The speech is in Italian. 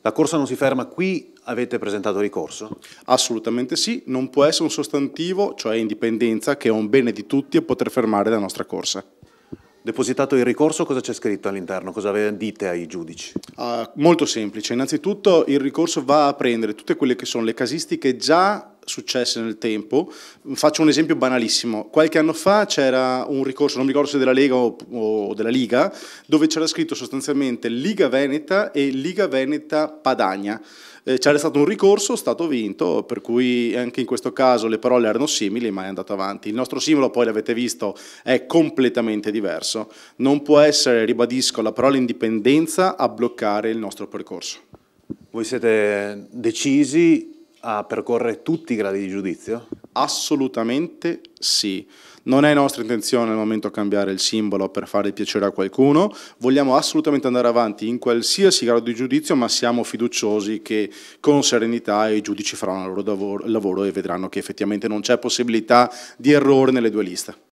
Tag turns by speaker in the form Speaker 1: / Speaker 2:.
Speaker 1: La corsa non si ferma qui, avete presentato ricorso?
Speaker 2: Assolutamente sì, non può essere un sostantivo, cioè indipendenza, che è un bene di tutti e poter fermare la nostra corsa.
Speaker 1: Depositato il ricorso, cosa c'è scritto all'interno? Cosa dite ai giudici?
Speaker 2: Molto semplice, innanzitutto il ricorso va a prendere tutte quelle che sono le casistiche già successe nel tempo. Faccio un esempio banalissimo: qualche anno fa c'era un ricorso, non mi ricordo se della Lega o della Liga, dove c'era scritto sostanzialmente Liga Veneta e Liga Veneta Padania. C'era stato un ricorso, stato vinto, per cui anche in questo caso le parole erano simili, ma è andato avanti. Il nostro simbolo, poi l'avete visto, è completamente diverso. Non può essere, ribadisco, la parola indipendenza a bloccare il nostro percorso.
Speaker 1: Voi siete decisi a percorrere tutti i gradi di giudizio?
Speaker 2: Assolutamente sì. Non è nostra intenzione al momento cambiare il simbolo per fare piacere a qualcuno, vogliamo assolutamente andare avanti in qualsiasi grado di giudizio, ma siamo fiduciosi che con serenità i giudici faranno il loro lavoro e vedranno che effettivamente non c'è possibilità di errore nelle due liste.